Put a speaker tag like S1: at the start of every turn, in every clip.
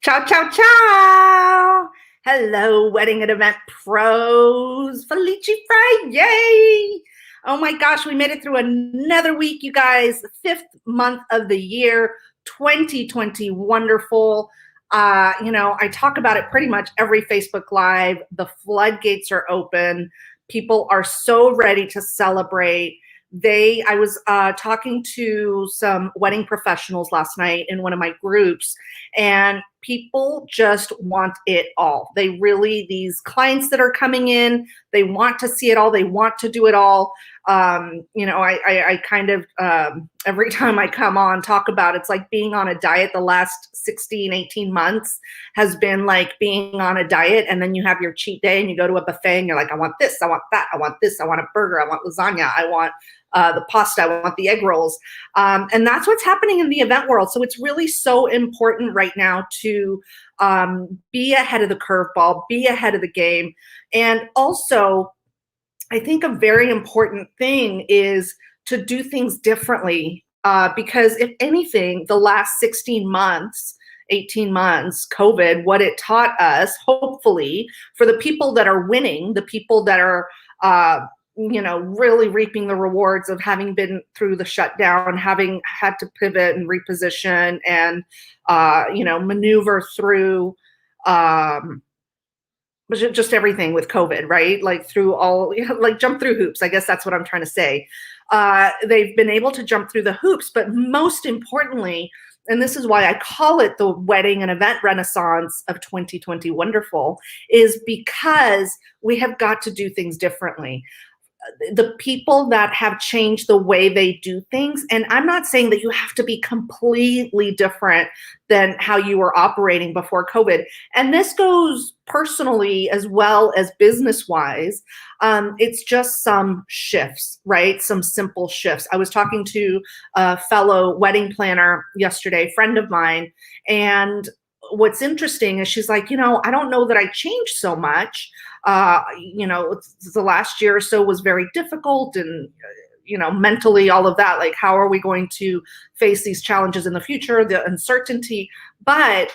S1: Ciao, ciao, ciao. Hello, wedding and event pros. Felici Friday. Oh my gosh, we made it through another week, you guys. The fifth month of the year, 2020. Wonderful. I talk about it pretty much every Facebook Live. The floodgates are open. People are so ready to celebrate. I was talking to some wedding professionals last night in one of my groups, and people just want it all. These clients that are coming in, they want to see it all. They want to do it all. I kind of, every time I come on, talk about it's like being on a diet. The last 16, 18 months has been like being on a diet. And then you have your cheat day and you go to a buffet and you're like, I want this, I want that, I want this, I want a burger, I want lasagna, I want the pasta, I want the egg rolls. And that's what's happening in the event world. So it's really so important right now to be ahead of the curveball, be ahead of the game. And also, I think a very important thing is to do things differently, because if anything, the last 16 months, 18 months, COVID, what it taught us, hopefully, for the people that are winning, the people that are really reaping the rewards of having been through the shutdown, having had to pivot and reposition and, maneuver through just everything with COVID, right? Like through all, like jump through hoops. I guess that's what I'm trying to say. They've been able to jump through the hoops, but most importantly, and this is why I call it the wedding and event renaissance of 2020 wonderful, is because we have got to do things differently. The people that have changed the way they do things, and I'm not saying that you have to be completely different than how you were operating before COVID, and this goes personally as well as business wise. It's just some shifts, right? Some simple shifts. I was talking to a fellow wedding planner yesterday, friend of mine, and what's interesting is she's like, I don't know that I changed so much. The last year or so was very difficult, and mentally, all of that, like, how are we going to face these challenges in the future, the uncertainty. But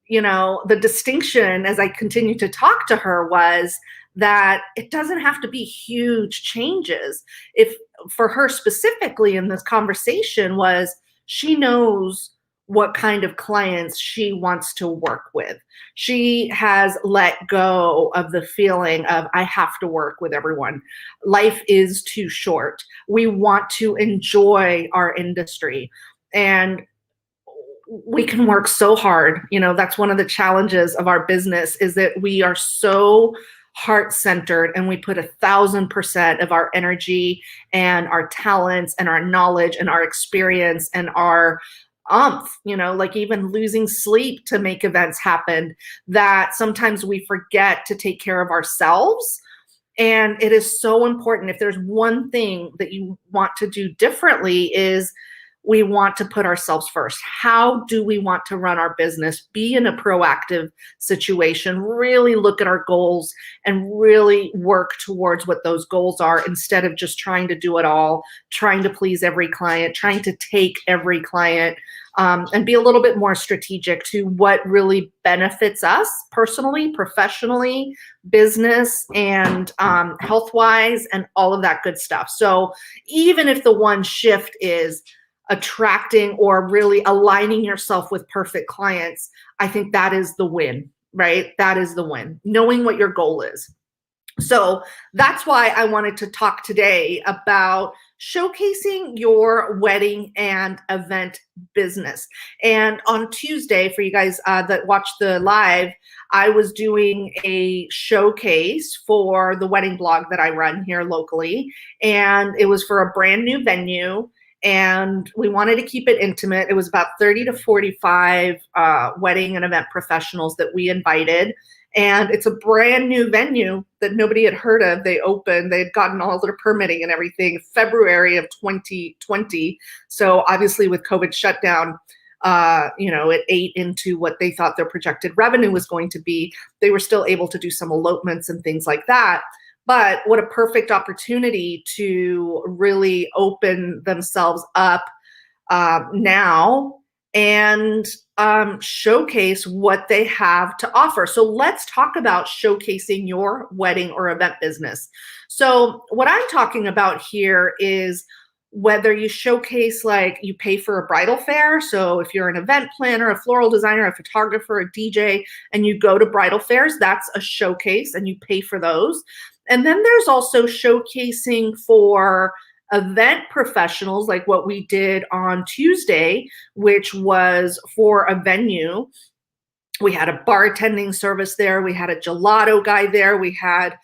S1: the distinction as I continued to talk to her was that it doesn't have to be huge changes. If for her specifically in this conversation was, she knows what kind of clients she wants to work with. She has let go of the feeling of, I have to work with everyone. Life is too short. We want to enjoy our industry. And we can work so hard. That's one of the challenges of our business, is that we are so heart-centered, and we put 1,000% of our energy and our talents and our knowledge and our experience and our like even losing sleep to make events happen, that sometimes we forget to take care of ourselves. And it is so important. If there's one thing that you want to do differently, is we want to put ourselves first. How do we want to run our business? Be in a proactive situation, really look at our goals and really work towards what those goals are, instead of just trying to do it all, trying to please every client, trying to take every client, and be a little bit more strategic to what really benefits us personally, professionally, business, and health-wise, and all of that good stuff. So even if the one shift is attracting or really aligning yourself with perfect clients, I think that is the win, right? That is the win, knowing what your goal is. So that's why I wanted to talk today about showcasing your wedding and event business. And on Tuesday, for you guys that watched the live, I was doing a showcase for the wedding blog that I run here locally. And it was for a brand new venue, and we wanted to keep it intimate. It was about 30 to 45 wedding and event professionals that we invited. And it's a brand new venue that nobody had heard of. They opened, they had gotten all their permitting and everything February of 2020. So obviously with COVID shutdown, it ate into what they thought their projected revenue was going to be. They were still able to do some elopements and things like that. But what a perfect opportunity to really open themselves up now and showcase what they have to offer. So let's talk about showcasing your wedding or event business. So what I'm talking about here is whether you showcase, like you pay for a bridal fair. So if you're an event planner, a floral designer, a photographer, a DJ, and you go to bridal fairs, that's a showcase and you pay for those. And then there's also showcasing for event professionals, like what we did on Tuesday, which was for a venue. We had a bartending service there. We had a gelato guy there. We had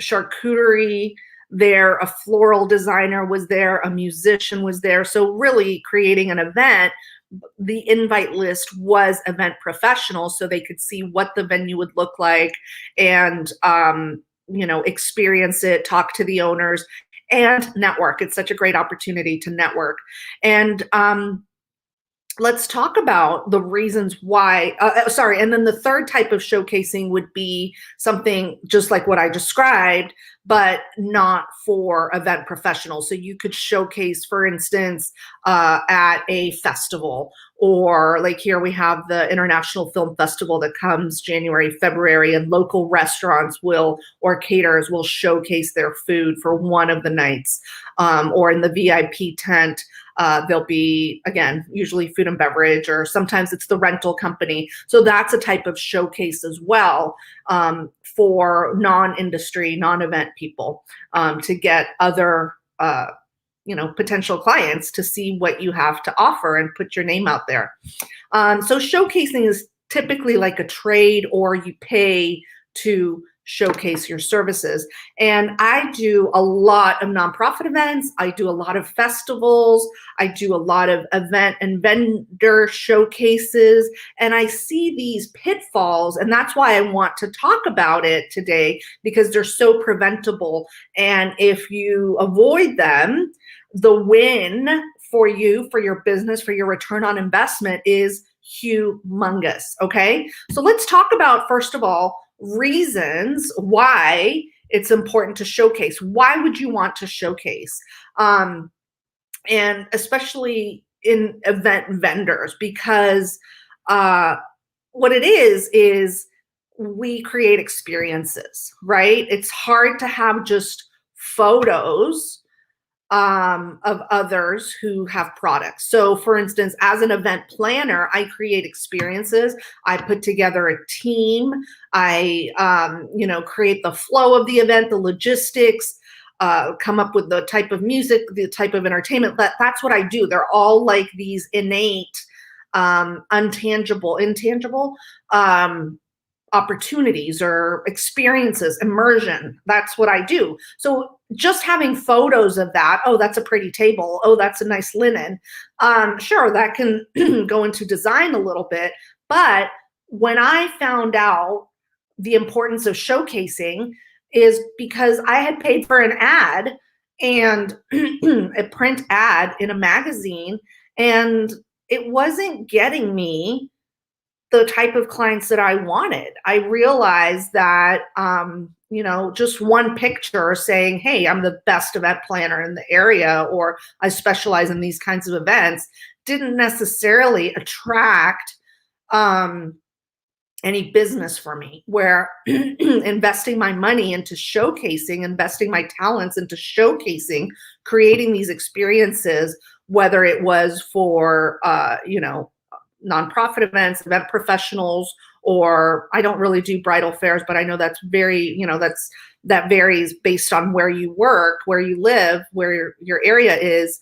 S1: charcuterie there. A floral designer was there. A musician was there. So really creating an event. The invite list was event professionals, so they could see what the venue would look like and experience it, talk to the owners, and network. It's such a great opportunity to network. And let's talk about the reasons why, and then the third type of showcasing would be something just like what I described, but not for event professionals. So you could showcase, for instance, at a festival, or like here we have the International Film Festival that comes January, February, and local restaurants or caterers will showcase their food for one of the nights, or in the VIP tent. There'll be, again, usually food and beverage, or sometimes it's the rental company. So that's a type of showcase as well, for non-industry, non-event people, to get other, potential clients to see what you have to offer and put your name out there. So showcasing is typically like a trade, or you pay to showcase your services. And I do a lot of nonprofit events. I do a lot of festivals. I do a lot of event and vendor showcases. And I see these pitfalls. And that's why I want to talk about it today, because they're so preventable. And if you avoid them, the win for you, for your business, for your return on investment is humongous. Okay. So let's talk about, first of all, reasons why it's important to showcase. Why would you want to showcase? And especially in event vendors, because what it is we create experiences, right? It's hard to have just photos of others who have products. So for instance, as an event planner, I create experiences. I put together a team. I, create the flow of the event, the logistics, come up with the type of music, the type of entertainment. That's what I do. They're all like these innate, intangible, opportunities or experiences, immersion. That's what I do. So just having photos of that, oh, that's a pretty table, oh, that's a nice linen. Sure, that can go into design a little bit. But when I found out the importance of showcasing is because I had paid for an ad, and a print ad in a magazine, and it wasn't getting me the type of clients that I wanted. I realized that, just one picture saying, hey, I'm the best event planner in the area, or I specialize in these kinds of events, didn't necessarily attract any business for me. Where investing my money into showcasing, investing my talents into showcasing, creating these experiences, whether it was for, nonprofit events, event professionals, or I don't really do bridal fairs, but I know that's that varies based on where you work, where you live, where your area is.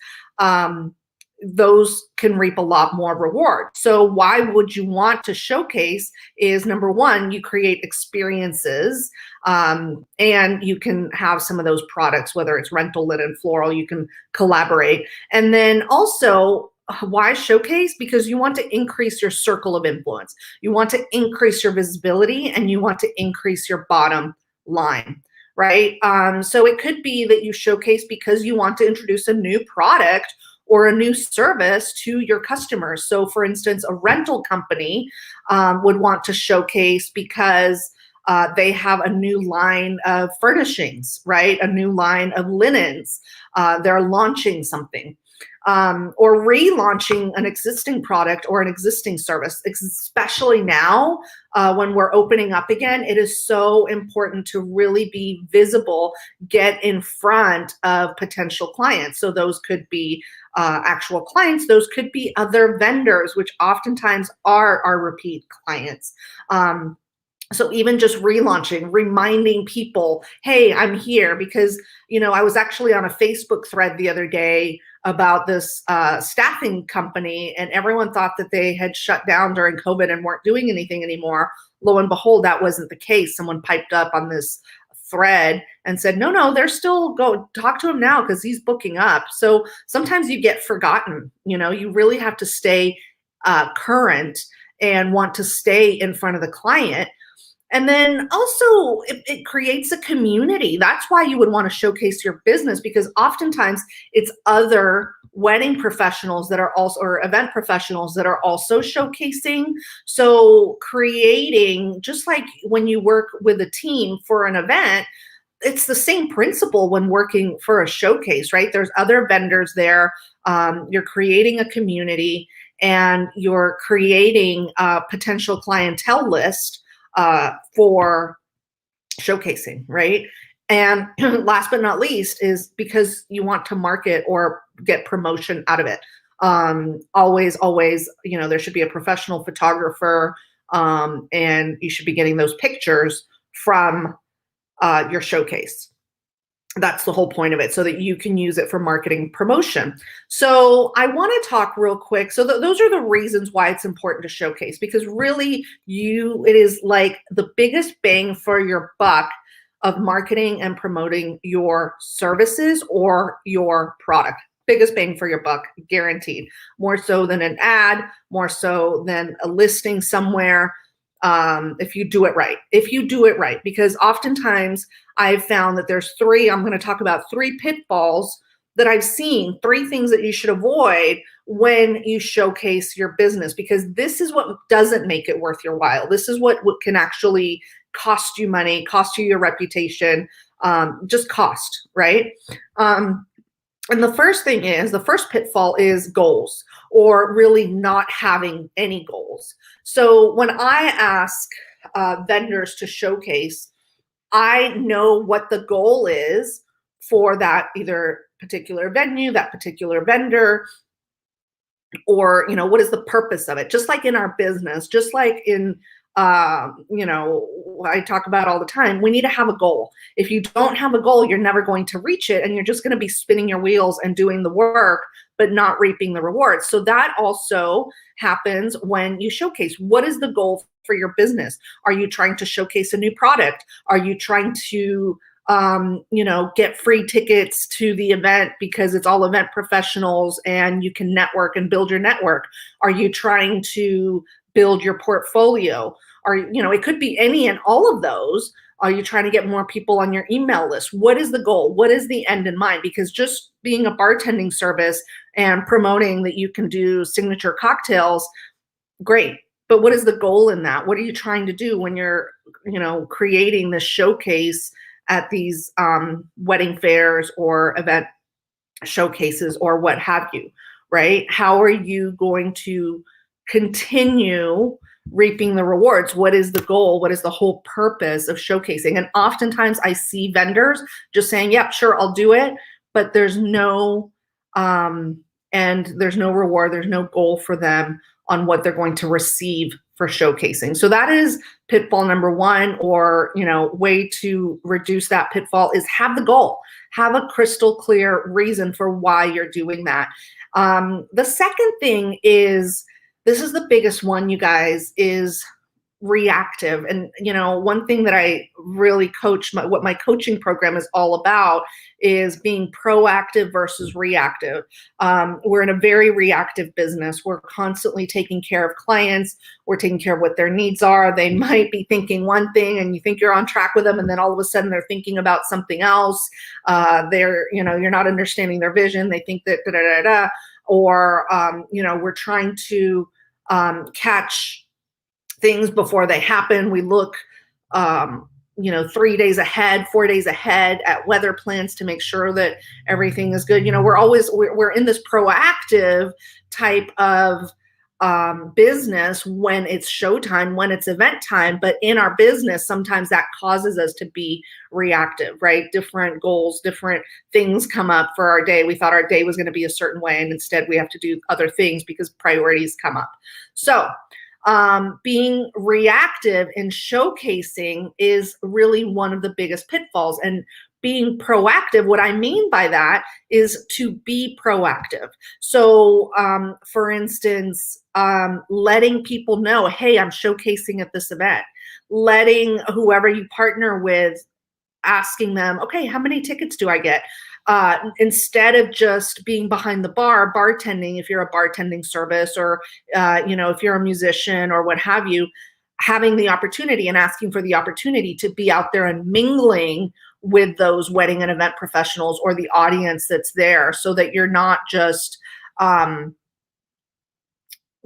S1: Those can reap a lot more reward. So why would you want to showcase is, number one, you create experiences, and you can have some of those products, whether it's rental, linen, floral, you can collaborate. And then also, why showcase? Because you want to increase your circle of influence. You want to increase your visibility, and you want to increase your bottom line, right? So it could be that you showcase because you want to introduce a new product or a new service to your customers. So for instance, a rental company would want to showcase because they have a new line of furnishings, right? A new line of linens. They're launching something. or relaunching an existing product or an existing service, especially now when we're opening up again. It is so important to really be visible, get in front of potential clients. So those could be actual clients, those could be other vendors, which oftentimes are our repeat clients. So even just relaunching, reminding people, hey, I'm here, because, I was actually on a Facebook thread the other day about this staffing company, and everyone thought that they had shut down during COVID and weren't doing anything anymore. Lo and behold, that wasn't the case. Someone piped up on this thread and said, no, they're still go talk to him now because he's booking up. So sometimes you get forgotten. You really have to stay current and want to stay in front of the client. And then also it creates a community. That's why you would want to showcase your business, because oftentimes it's other wedding professionals that are also, or event professionals that are also showcasing. So creating, just like when you work with a team for an event, it's the same principle when working for a showcase, right? There's other vendors there. You're creating a community, and you're creating a potential clientele list for showcasing, right? And last but not least is because you want to market or get promotion out of it. Always, there should be a professional photographer, and you should be getting those pictures from your showcase. That's the whole point of it, so that you can use it for marketing promotion. So I want to talk real quick. So those are the reasons why it's important to showcase, because really it is like the biggest bang for your buck of marketing and promoting your services or your product. Biggest bang for your buck, guaranteed. More so than an ad, more so than a listing somewhere. If you do it right, because oftentimes I've found that I'm going to talk about 3 pitfalls that I've seen, 3 things that you should avoid when you showcase your business, because this is what doesn't make it worth your while. This is what can actually cost you money, cost you your reputation, just cost, right? And the first pitfall is goals, or really not having any goals. So when I ask vendors to showcase, I know what the goal is for that either particular venue, that particular vendor, or, what is the purpose of it? Just like in our business, just like in, I talk about all the time, we need to have a goal. If you don't have a goal, you're never going to reach it, and you're just going to be spinning your wheels and doing the work, but not reaping the rewards. So that also happens when you showcase. What is the goal for your business? Are you trying to showcase a new product? Are you trying to get free tickets to the event because it's all event professionals and you can network and build your network? Are you trying to build your portfolio? It could be any and all of those. Are you trying to get more people on your email list? What is the goal? What is the end in mind? Because just being a bartending service and promoting that you can do signature cocktails, great. But what is the goal in that? What are you trying to do when you're, creating this showcase at these wedding fairs or event showcases or what have you, right? How are you going to continue reaping the rewards? What is the goal? What is the whole purpose of showcasing? And oftentimes I see vendors just saying, yep, sure, I'll do it. But there's no there's no reward. There's no goal for them on what they're going to receive for showcasing. So that is pitfall number 1, or, way to reduce that pitfall is have the goal, have a crystal clear reason for why you're doing that. The second thing is, this is the biggest one, you guys, is reactive. And, one thing that I really coach, what my coaching program is all about is being proactive versus reactive. We're in a very reactive business. We're constantly taking care of clients. We're taking care of what their needs are. They might be thinking one thing and you think you're on track with them, and then all of a sudden they're thinking about something else. You're not understanding their vision. They think that da-da-da-da. Or, we're trying to catch things before they happen. We look 3 days ahead, 4 days ahead at weather plans to make sure that everything is good. We're in this proactive type of business when it's showtime, when it's event time. But in our business, sometimes that causes us to be reactive, right? Different goals, different things come up for our day. We thought our day was going to be a certain way, and instead we have to do other things because priorities come up. So being reactive in showcasing is really one of the biggest pitfalls. And being proactive, what I mean by that is to be proactive. So for instance, letting people know, hey, I'm showcasing at this event. Letting whoever you partner with, asking them, okay, how many tickets do I get? Instead of just being behind the bar, bartending, if you're a bartending service, or if you're a musician or what have you, having the opportunity and asking for the opportunity to be out there and mingling with those wedding and event professionals or the audience that's there, so that you're not just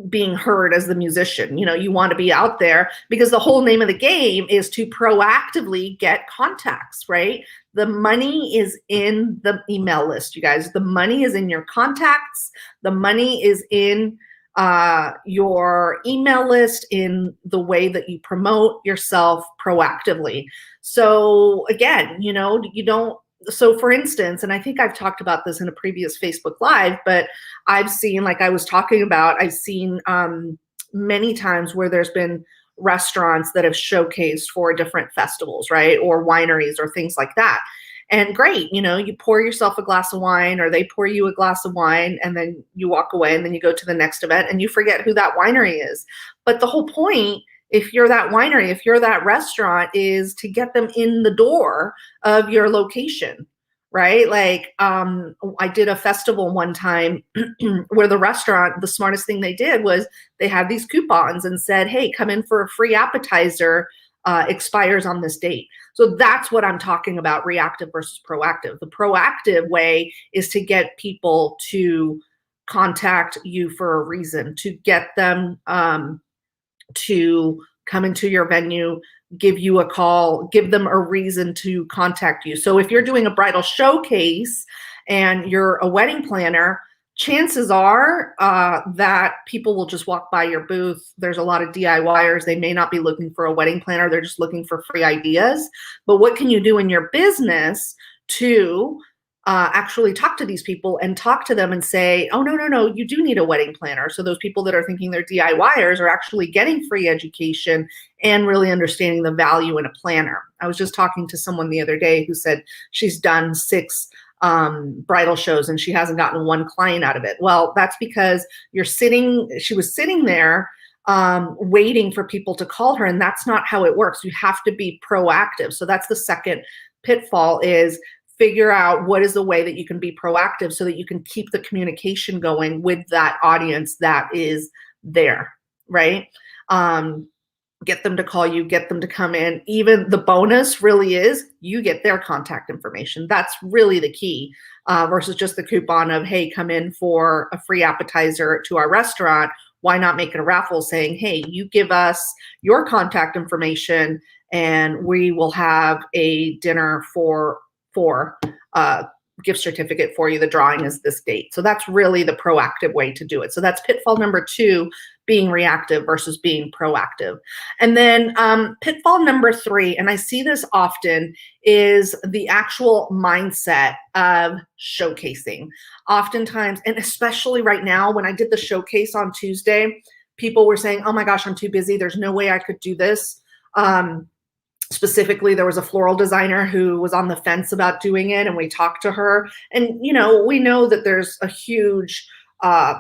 S1: being heard as the musician. You want to be out there because the whole name of the game is to proactively get contacts, right? The money is in the email list, you guys. The money is in your contacts. The money is in your email list, in the way that you promote yourself proactively. So again, so for instance, and I think I've talked about this in a previous Facebook Live, but I've seen, like I was talking about, I've seen many times where there's been restaurants that have showcased for different festivals, right? Or wineries or things like that. And great, you pour yourself a glass of wine, or they pour you a glass of wine, and then you walk away, and then you go to the next event and you forget who that winery is. But the whole point, if you're that winery, if you're that restaurant, is to get them in the door of your location, right? Like I did a festival one time where the restaurant, the smartest thing they did was they had these coupons and said, hey, come in for a free appetizer, expires on this date. So that's what I'm talking about, reactive versus proactive. The proactive way is to get people to contact you for a reason, to get them to come into your venue, give you a call, give them a reason to contact you. So if you're doing a bridal showcase and you're a wedding planner, chances are that people will just walk by your booth. There's a lot of DIYers. They may not be looking for a wedding planner. They're just looking for free ideas. But what can you do in your business to actually talk to these people and talk to them and say, oh, no, you do need a wedding planner. So those people that are thinking they're DIYers are actually getting free education and really understanding the value in a planner. I was just talking to someone the other day who said she's done 6 bridal shows and she hasn't gotten one client out of it. Well, that's because she was sitting there waiting for people to call her, and that's not how it works. You have to be proactive. So that's the second pitfall, is figure out what is the way that you can be proactive so that you can keep the communication going with that audience that is there, right? Get them to call you, get them to come in. Even the bonus really is you get their contact information. That's really the key, versus just the coupon of, hey, come in for a free appetizer to our restaurant. Why not make it a raffle saying, hey, you give us your contact information and we will have a dinner for gift certificate for you. The drawing is this date. So that's really the proactive way to do it. So that's pitfall number 2, being reactive versus being proactive. And then pitfall number 3, and I see this often, is the actual mindset of showcasing. Oftentimes, and especially right now, when I did the showcase on Tuesday, people were saying, oh my gosh, I'm too busy. There's no way I could do this. Specifically, there was a floral designer who was on the fence about doing it, and we talked to her. And, we know that there's a huge,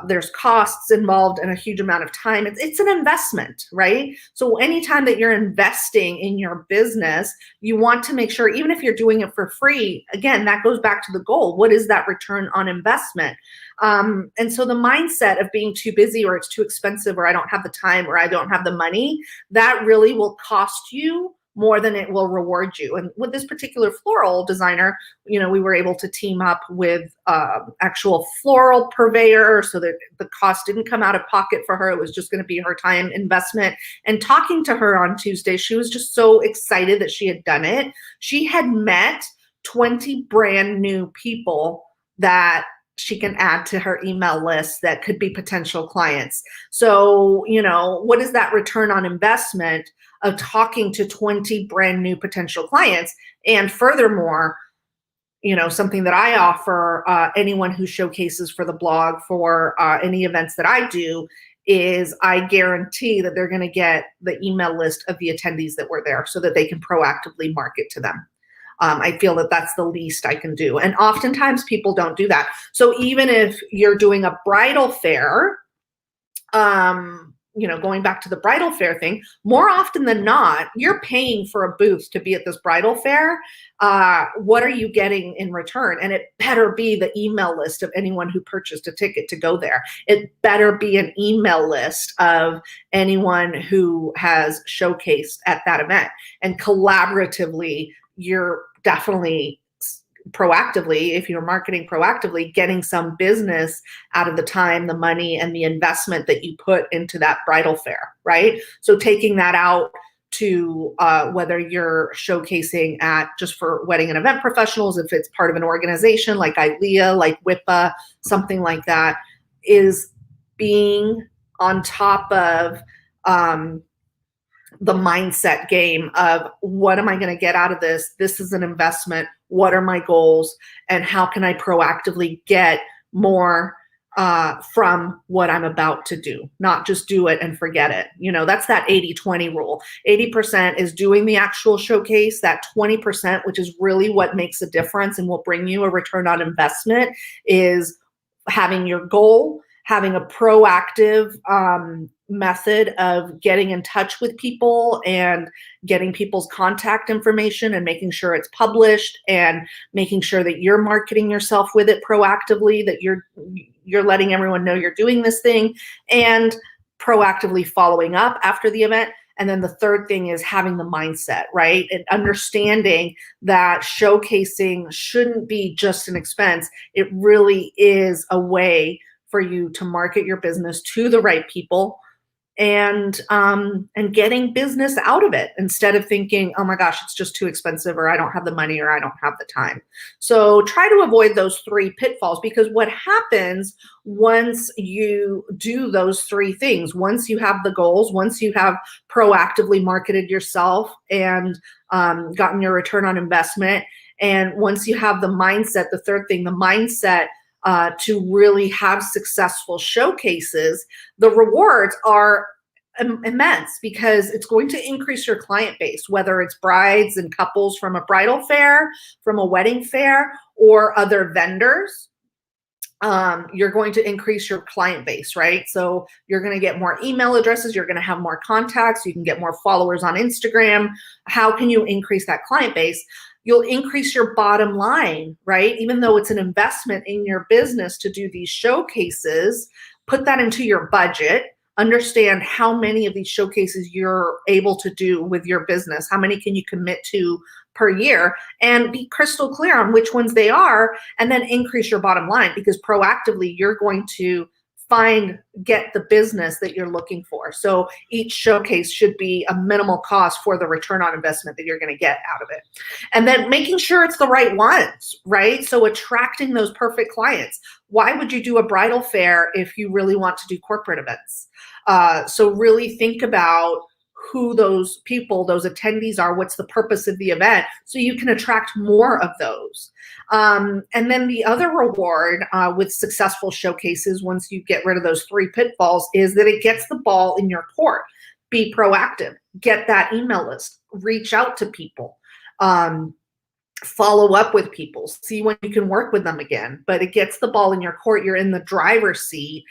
S1: there's costs involved and a huge amount of time. It's an investment, right? So anytime that you're investing in your business, you want to make sure, even if you're doing it for free, again, that goes back to the goal. What is that return on investment? And so the mindset of being too busy, or it's too expensive, or I don't have the time, or I don't have the money, that really will cost you more than it will reward you. And with this particular floral designer, we were able to team up with actual floral purveyor so that the cost didn't come out of pocket for her. It was just going to be her time investment. And talking to her on Tuesday, she was just so excited that she had done it. She had met 20 brand new people that she can add to her email list that could be potential clients. So, what is that return on investment of talking to 20 brand new potential clients? And furthermore, something that I offer anyone who showcases for the blog for any events that I do is I guarantee that they're going to get the email list of the attendees that were there so that they can proactively market to them. I feel that that's the least I can do. And oftentimes people don't do that. So even if you're doing a bridal fair, going back to the bridal fair thing, more often than not, you're paying for a booth to be at this bridal fair. What are you getting in return? And it better be the email list of anyone who purchased a ticket to go there. It better be an email list of anyone who has showcased at that event. And collaboratively, you're definitely proactively, if you're marketing proactively, getting some business out of the time, the money, and the investment that you put into that bridal fair, right? So taking that out to whether you're showcasing at just for wedding and event professionals, if it's part of an organization like ILEA, like WIPA, something like that, is being on top of the mindset game of what am I going to get out of this? This is an investment. What are my goals? And how can I proactively get more from what I'm about to do? Not just do it and forget it. That's that 80-20 rule. 80% is doing the actual showcase. That 20%, which is really what makes a difference and will bring you a return on investment, is having your goal, having a proactive method of getting in touch with people and getting people's contact information and making sure it's published and making sure that you're marketing yourself with it proactively, that you're letting everyone know you're doing this thing, and proactively following up after the event. And then the third thing is having the mindset, right? And understanding that showcasing shouldn't be just an expense. It really is a way for you to market your business to the right people and getting business out of it instead of thinking, oh my gosh, it's just too expensive, or I don't have the money, or I don't have the time. So try to avoid those three pitfalls, because what happens once you do those three things, once you have the goals, once you have proactively marketed yourself and gotten your return on investment, and once you have the mindset, the third thing, the mindset to really have successful showcases, the rewards are immense, because it's going to increase your client base, whether it's brides and couples from a bridal fair, from a wedding fair, or other vendors. You're going to increase your client base, right? So you're going to get more email addresses. You're going to have more contacts. You can get more followers on Instagram. How can you increase that client base? You'll increase your bottom line, right? Even though it's an investment in your business to do these showcases, put that into your budget. Understand how many of these showcases you're able to do with your business. How many can you commit to per year, and be crystal clear on which ones they are, and then increase your bottom line, because proactively you're going to get the business that you're looking for. So each showcase should be a minimal cost for the return on investment that you're going to get out of it. And then making sure it's the right ones, right? So attracting those perfect clients. Why would you do a bridal fair if you really want to do corporate events? So really think about who those people, those attendees are, what's the purpose of the event, so you can attract more of those. And then the other reward with successful showcases, once you get rid of those three pitfalls, is that it gets the ball in your court. Be proactive, get that email list, reach out to people, follow up with people, see when you can work with them again. But it gets the ball in your court. You're in the driver's seat,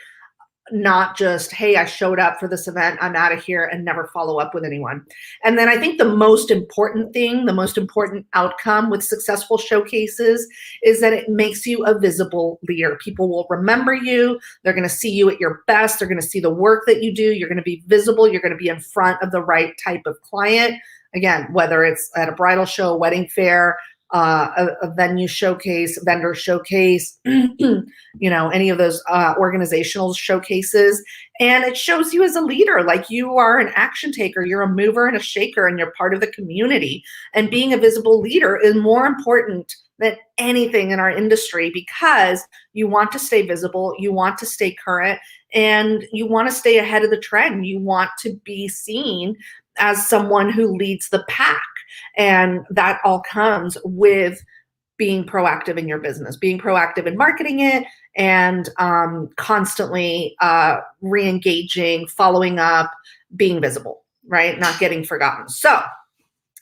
S1: not just, hey, I showed up for this event, I'm out of here, and never follow up with anyone. And then I think the most important thing, the most important outcome with successful showcases is that it makes you a visible leader. People will remember you. They're going to see you at your best. They're going to see the work that you do. You're going to be visible. You're going to be in front of the right type of client. Again, whether it's at a bridal show, wedding fair, a venue showcase, vendor showcase, any of those organizational showcases. And it shows you as a leader, like you are an action taker, you're a mover and a shaker, and you're part of the community. And being a visible leader is more important than anything in our industry, because you want to stay visible, you want to stay current, and you want to stay ahead of the trend. You want to be seen as someone who leads the pack. And that all comes with being proactive in your business, being proactive in marketing it, and constantly re-engaging, following up, being visible, right? Not getting forgotten. So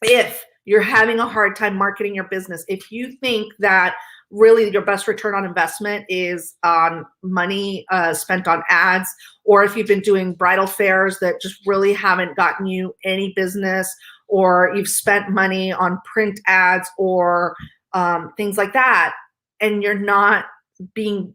S1: if you're having a hard time marketing your business, if you think that really your best return on investment is on money spent on ads, or if you've been doing bridal fairs that just really haven't gotten you any business, or you've spent money on print ads or things like that, and you're not being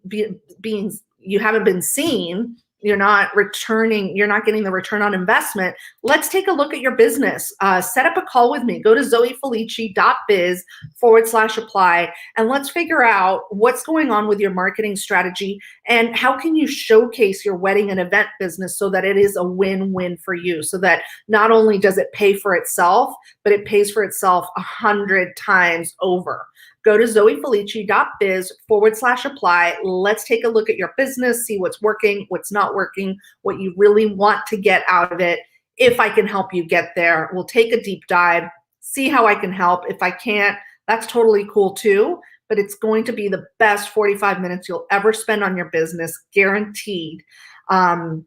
S1: you haven't been seen, you're not getting the return on investment, let's take a look at your business. Set up a call with me. Go to zoefelici.biz/apply, and let's figure out what's going on with your marketing strategy and how can you showcase your wedding and event business so that it is a win-win for you, so that not only does it pay for itself, but it pays for itself 100 times over. Go to zoefelici.biz/apply. Let's take a look at your business, see what's working, what's not working, what you really want to get out of it. If I can help you get there, we'll take a deep dive, see how I can help. If I can't, that's totally cool too, but it's going to be the best 45 minutes you'll ever spend on your business, guaranteed. And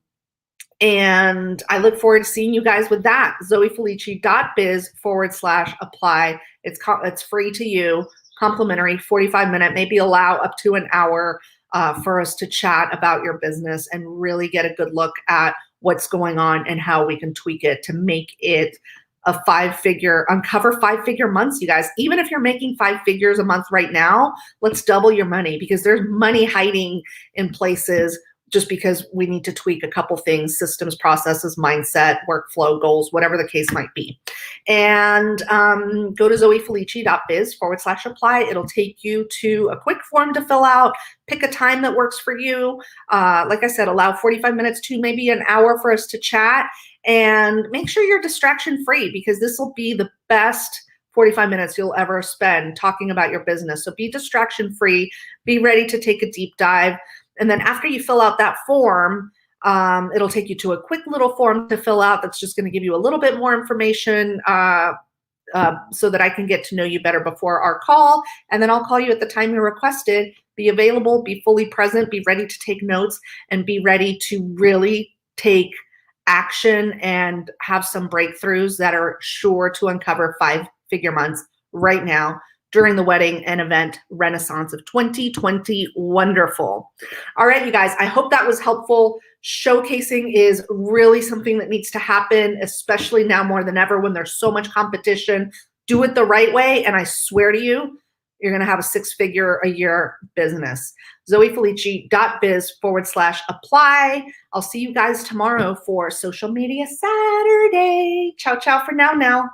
S1: I look forward to seeing you guys with that. zoefelici.biz/apply. It's free to you. Complimentary, 45-minute, maybe allow up to an hour for us to chat about your business and really get a good look at what's going on and how we can tweak it to make it uncover 5-figure months, you guys. Even if you're making 5 figures a month right now, let's double your money, because there's money hiding in places just because we need to tweak a couple things: systems, processes, mindset, workflow, goals, whatever the case might be. And go to zoefelici.biz/apply. It'll take you to a quick form to fill out. Pick a time that works for you. Like I said, allow 45 minutes to maybe an hour for us to chat, and make sure you're distraction free, because this will be the best 45 minutes you'll ever spend talking about your business. So be distraction free, be ready to take a deep dive. And then after you fill out that form, it'll take you to a quick little form to fill out that's just going to give you a little bit more information so that I can get to know you better before our call. And then I'll call you at the time you requested. Be available, be fully present, be ready to take notes, and be ready to really take action and have some breakthroughs that are sure to uncover 5-figure months right now during the wedding and event renaissance of 2020. Wonderful. All right, you guys, I hope that was helpful. Showcasing is really something that needs to happen, especially now more than ever when there's so much competition. Do it the right way, and I swear to you, you're going to have a 6-figure a year business. zoefelici.biz/apply. I'll see you guys tomorrow for Social Media Saturday. Ciao, ciao for now.